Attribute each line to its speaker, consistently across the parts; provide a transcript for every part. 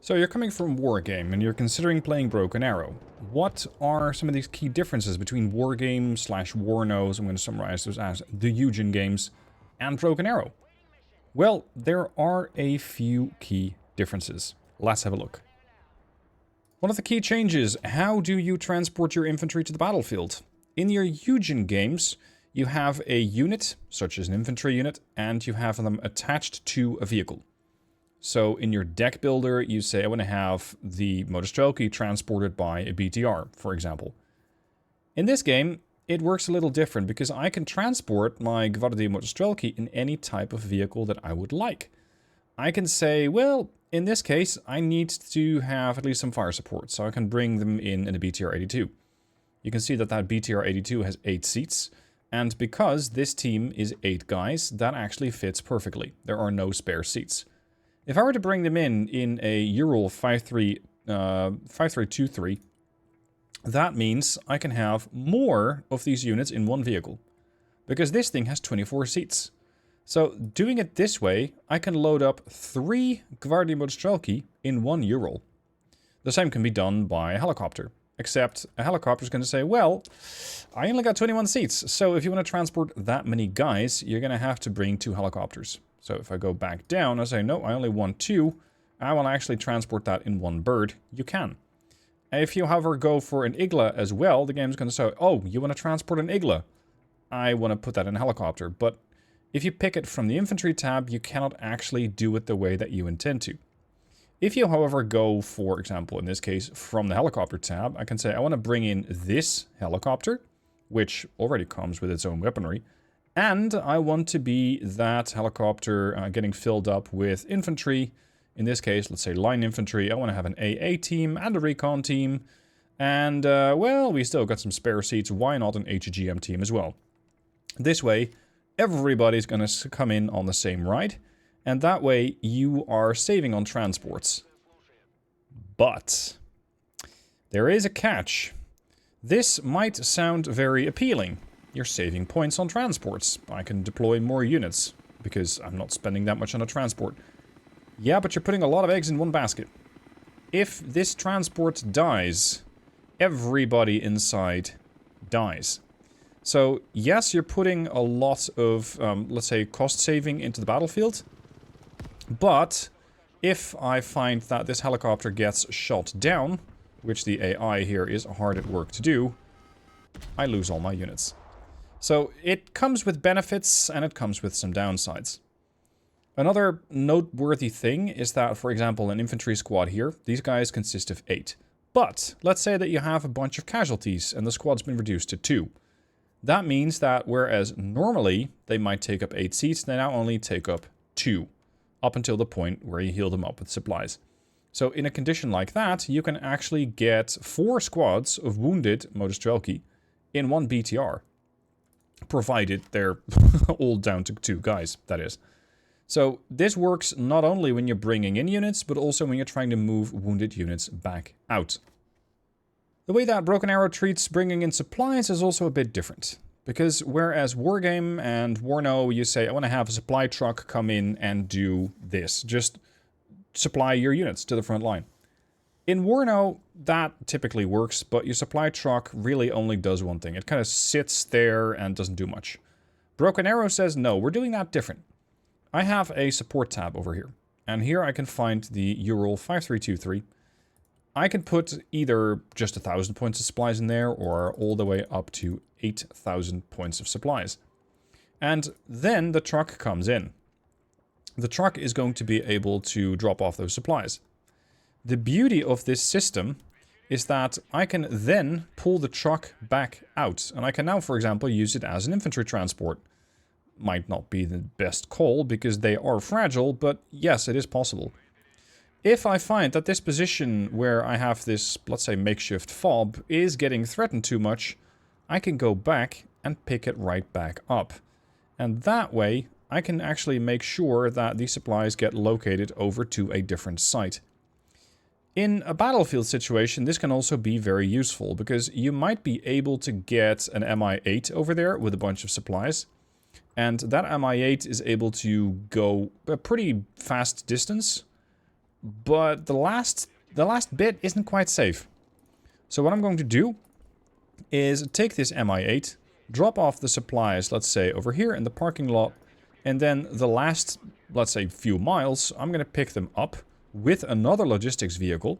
Speaker 1: So you're coming from Wargame and you're considering playing Broken Arrow. What are some of these key differences between Wargame slash WARNO, I'm going to summarize those as the Eugen games, and Broken Arrow? Well, there are a few key differences. Let's have a look. One of the key changes, how do you transport your infantry to the battlefield? In your Eugen games, you have a unit, such as an infantry unit, and you have them attached to a vehicle. So in your deck builder, you say, I want to have the Motostrelki transported by a BTR, for example. In this game, it works a little different because I can transport my Gwardii Motostrelki in any type of vehicle that I would like. I can say, well, in this case, I need to have at least some fire support, so I can bring them in a BTR-82. You can see that that BTR-82 has 8 seats, and because this team is 8 guys, that actually fits perfectly. There are no spare seats. If I were to bring them in a Ural 5323, that means I can have more of these units in one vehicle. Because this thing has 24 seats. So doing it this way, I can load up 3 Gwardii Motostrelki in one Ural. The same can be done by a helicopter. Except a helicopter is going to say, well, I only got 21 seats. So if you want to transport that many guys, you're going to have to bring 2 helicopters. So if I go back down and say, no, I only want 2, I want to actually transport that in one bird, you can. If you, however, go for an Igla as well, the game's going to say, oh, you want to transport an Igla? I want to put that in a helicopter. But if you pick it from the infantry tab, you cannot actually do it the way that you intend to. If you, however, go, for example, in this case, from the helicopter tab, I can say, I want to bring in this helicopter, which already comes with its own weaponry. And I want to be that helicopter getting filled up with infantry. In this case, let's say line infantry. I want to have an AA team and a recon team. And, well, we still got some spare seats. Why not an HGM team as well? This way, everybody's going to come in on the same ride. And that way, you are saving on transports. But there is a catch. This might sound very appealing. You're saving points on transports. I can deploy more units, because I'm not spending that much on a transport. Yeah, but you're putting a lot of eggs in one basket. If this transport dies, everybody inside dies. So, yes, you're putting a lot of, let's say, cost saving into the battlefield. But, if I find that this helicopter gets shot down, which the AI here is hard at work to do, I lose all my units. So it comes with benefits and it comes with some downsides. Another noteworthy thing is that, for example, an infantry squad here, these guys consist of 8. But let's say that you have a bunch of casualties and the squad's been reduced to 2. That means that whereas normally they might take up 8 seats, they now only take up 2. Up until the point where you heal them up with supplies. So in a condition like that, you can actually get 4 squads of wounded Motostrelki in one BTR. Provided they're all down to 2 guys, that is. So this works not only when you're bringing in units, but also when you're trying to move wounded units back out. The way that Broken Arrow treats bringing in supplies is also a bit different. Because whereas Wargame and WARNO, you say, I want to have a supply truck come in and do this. Just supply your units to the front line. In WARNO, that typically works, but your supply truck really only does one thing. It kind of sits there and doesn't do much. Broken Arrow says, no, we're doing that different. I have a support tab over here. And here I can find the Ural 5323. I can put either just 1,000 points of supplies in there, or all the way up to 8,000 points of supplies. And then the truck comes in. The truck is going to be able to drop off those supplies. The beauty of this system is that I can then pull the truck back out. And I can now, for example, use it as an infantry transport. Might not be the best call because they are fragile, but yes, it is possible. If I find that this position where I have this, let's say, makeshift fob is getting threatened too much, I can go back and pick it right back up. And that way, I can actually make sure that these supplies get located over to a different site. In a battlefield situation, this can also be very useful, because you might be able to get an MI8 over there with a bunch of supplies. And that MI8 is able to go a pretty fast distance, but the last bit isn't quite safe. So what I'm going to do is take this MI8, drop off the supplies, let's say, over here in the parking lot, and then the last, let's say, few miles, I'm going to pick them up with another logistics vehicle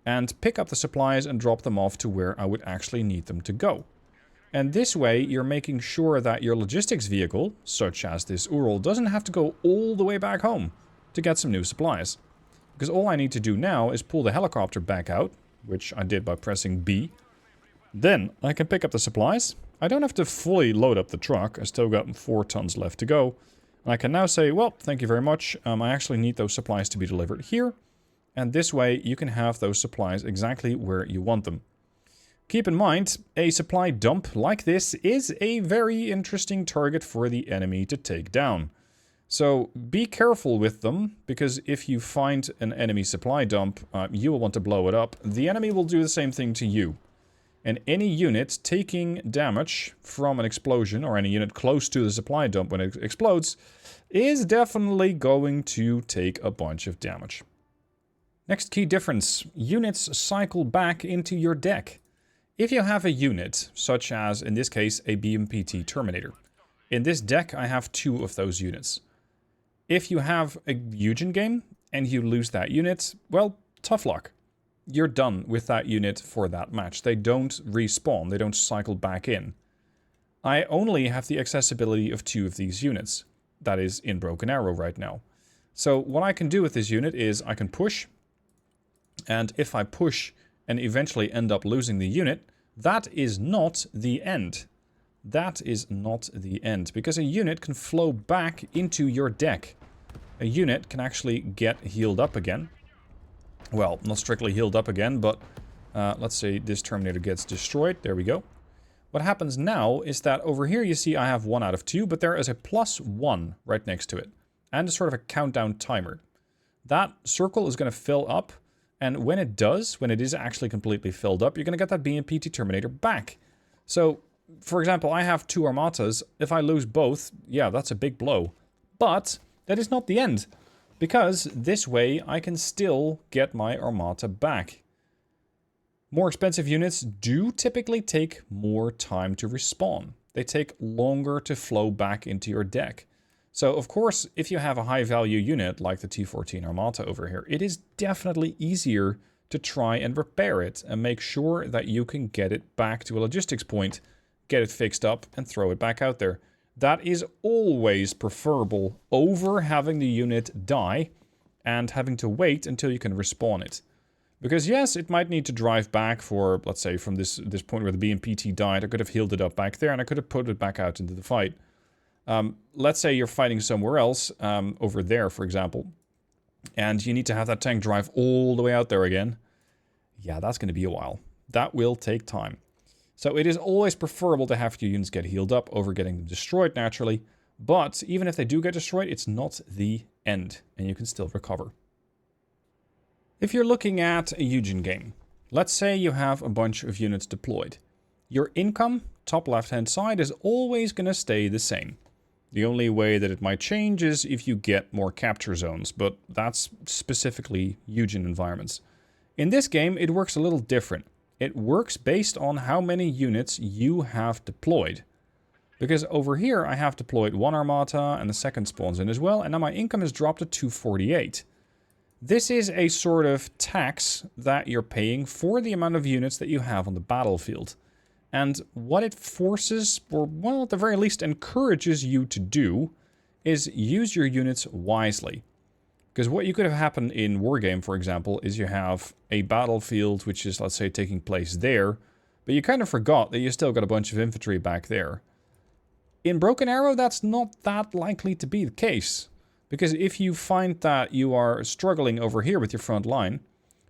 Speaker 1: and pick up the supplies and drop them off to where I would actually need them to go. And this way, you're making sure that your logistics vehicle, such as this Ural, doesn't have to go all the way back home to get some new supplies. Because all I need to do now is pull the helicopter back out, which I did by pressing B. Then I can pick up the supplies. I don't have to fully load up the truck. I still got 4 tons left to go. And I can now say, well, thank you very much. I actually need those supplies to be delivered here. And this way, you can have those supplies exactly where you want them. Keep in mind, a supply dump like this is a very interesting target for the enemy to take down. So be careful with them, because if you find an enemy supply dump, you will want to blow it up. The enemy will do the same thing to you. And any unit taking damage from an explosion, or any unit close to the supply dump when it explodes, is definitely going to take a bunch of damage. Next key difference, units cycle back into your deck. If you have a unit, such as, in this case, a BMPT Terminator, in this deck I have 2 of those units. If you have a Eugen game, and you lose that unit, well, tough luck. You're done with that unit for that match. They don't respawn, they don't cycle back in. I only have the accessibility of 2 of these units. That is in Broken Arrow right now. So what I can do with this unit is I can push, and if I push and eventually end up losing the unit, that is not the end. That is not the end, because a unit can flow back into your deck. A unit can actually get healed up again. Well, not strictly healed up again, but let's say this Terminator gets destroyed. There we go. What happens now is that over here you see I have 1 out of 2, but there is a +1 right next to it. And a sort of a countdown timer. That circle is going to fill up. And when it does, when it is actually completely filled up, you're going to get that BMPT Terminator back. So, for example, I have 2 Armatas. If I lose both, yeah, that's a big blow. But that is not the end, because this way I can still get my Armata back. More expensive units do typically take more time to respawn. They take longer to flow back into your deck. So, of course, if you have a high-value unit like the T-14 Armata over here, it is definitely easier to try and repair it and make sure that you can get it back to a logistics point, get it fixed up, and throw it back out there. That is always preferable over having the unit die and having to wait until you can respawn it. Because yes, it might need to drive back for, let's say, from this point where the BMPT died, I could have healed it up back there and I could have put it back out into the fight. Let's say you're fighting somewhere else, over there, for example, and you need to have that tank drive all the way out there again. Yeah, that's going to be a while. That will take time. So it is always preferable to have your units get healed up over getting them destroyed naturally, but even if they do get destroyed, it's not the end, and you can still recover. If you're looking at a Eugen game, let's say you have a bunch of units deployed. Your income, top left-hand side, is always going to stay the same. The only way that it might change is if you get more capture zones, but that's specifically Eugen environments. In this game, it works a little different. It works based on how many units you have deployed. Because over here, I have deployed 1 Armata, and the second spawns in as well, and now my income has dropped to 248. This is a sort of tax that you're paying for the amount of units that you have on the battlefield. And what it forces, or well, at the very least encourages you to do, is use your units wisely. Because what you could have happened in Wargame, for example, is you have a battlefield which is, let's say, taking place there, but you kind of forgot that you still got a bunch of infantry back there. In Broken Arrow, that's not that likely to be the case. Because if you find that you are struggling over here with your front line,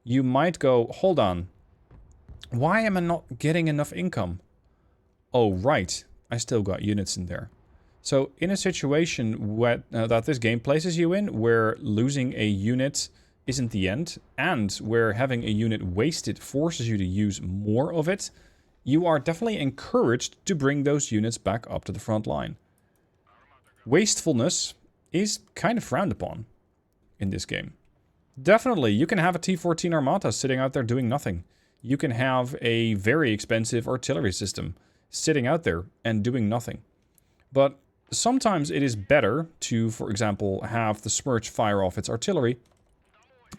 Speaker 1: you might go, hold on. Why am I not getting enough income? Oh, right. I still got units in there. So in a situation that this game places you in, where losing a unit isn't the end, and where having a unit wasted forces you to use more of it, you are definitely encouraged to bring those units back up to the front line. Wastefulness is kind of frowned upon in this game. Definitely, you can have a T-14 Armata sitting out there doing nothing. You can have a very expensive artillery system sitting out there and doing nothing. But sometimes it is better to, for example, have the Smirch fire off its artillery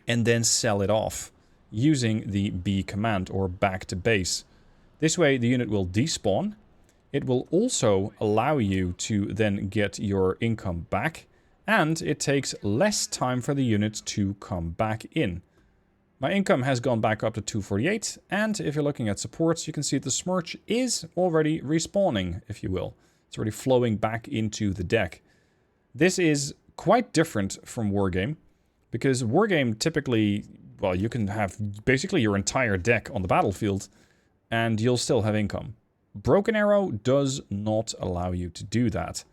Speaker 1: and then sell it off using the B command, or back to base. This way the unit will despawn. It will also allow you to then get your income back, and it takes less time for the unit to come back in. My income has gone back up to 248, and if you're looking at supports, you can see the Smirch is already respawning, if you will. It's already flowing back into the deck. This is quite different from Wargame, because Wargame typically, well, you can have basically your entire deck on the battlefield, and you'll still have income. Broken Arrow does not allow you to do that.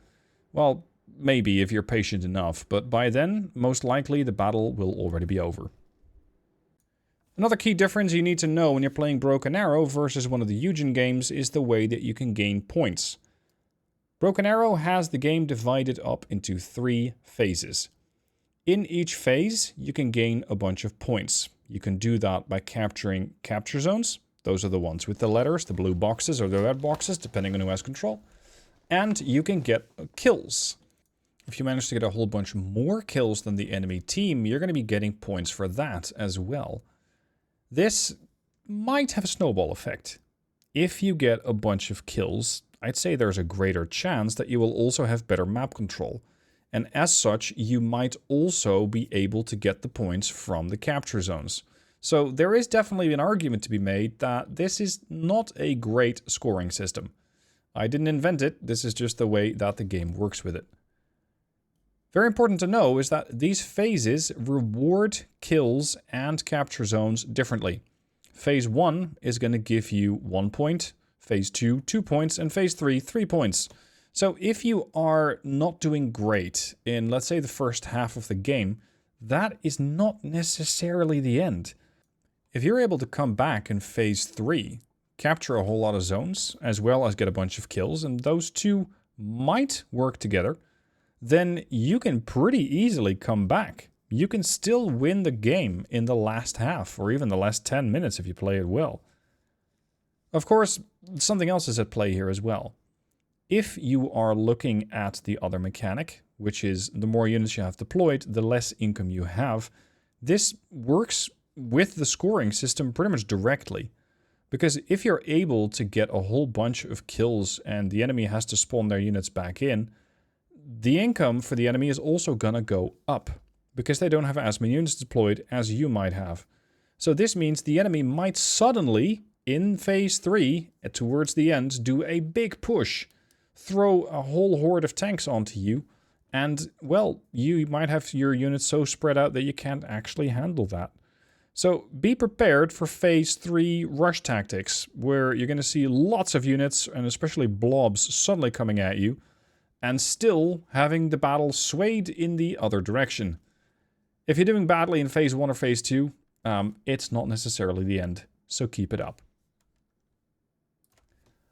Speaker 1: Well, maybe if you're patient enough, but by then, most likely the battle will already be over. Another key difference you need to know when you're playing Broken Arrow versus one of the Eugen games is the way that you can gain points. Broken Arrow has the game divided up into 3 phases. In each phase, you can gain a bunch of points. You can do that by capturing capture zones. Those are the ones with the letters, the blue boxes or the red boxes, depending on who has control. And you can get kills. If you manage to get a whole bunch more kills than the enemy team, you're going to be getting points for that as well. This might have a snowball effect. If you get a bunch of kills, I'd say there's a greater chance that you will also have better map control. And as such, you might also be able to get the points from the capture zones. So there is definitely an argument to be made that this is not a great scoring system. I didn't invent it, this is just the way that the game works with it. Very important to know is that these phases reward kills and capture zones differently. Phase 1 is going to give you 1 point, Phase 2, 2 points, and Phase 3, 3 points. So if you are not doing great in, let's say, the first half of the game, that is not necessarily the end. If you're able to come back in Phase 3, capture a whole lot of zones, as well as get a bunch of kills, and those two might work together, then you can pretty easily come back. You can still win the game in the last half, or even the last 10 minutes if you play it well. Of course, something else is at play here as well. If you are looking at the other mechanic, which is the more units you have deployed, the less income you have, this works with the scoring system pretty much directly. Because if you're able to get a whole bunch of kills and the enemy has to spawn their units back in, the income for the enemy is also gonna go up, because they don't have as many units deployed as you might have. So this means the enemy might suddenly, in Phase 3, towards the end, do a big push, throw a whole horde of tanks onto you, and, well, you might have your units so spread out that you can't actually handle that. So be prepared for Phase 3 rush tactics, where you're going to see lots of units, and especially blobs, suddenly coming at you, and still having the battle swayed in the other direction. If you're doing badly in Phase 1 or Phase 2, it's not necessarily the end, so keep it up.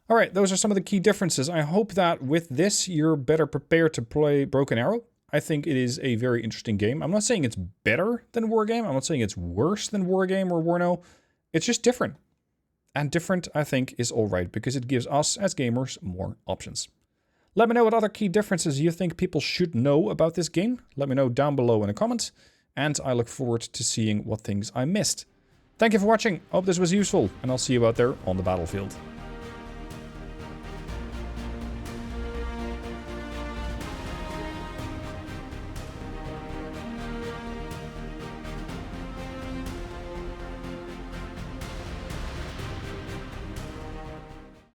Speaker 1: Alright, those are some of the key differences. I hope that with this, you're better prepared to play Broken Arrow. I think it is a very interesting game. I'm not saying it's better than Wargame. I'm not saying it's worse than Wargame or WARNO. It's just different. And different, I think, is alright, because it gives us, as gamers, more options. Let me know what other key differences you think people should know about this game. Let me know down below in a comment. And I look forward to seeing what things I missed. Thank you for watching. Hope this was useful. And I'll see you out there on the battlefield.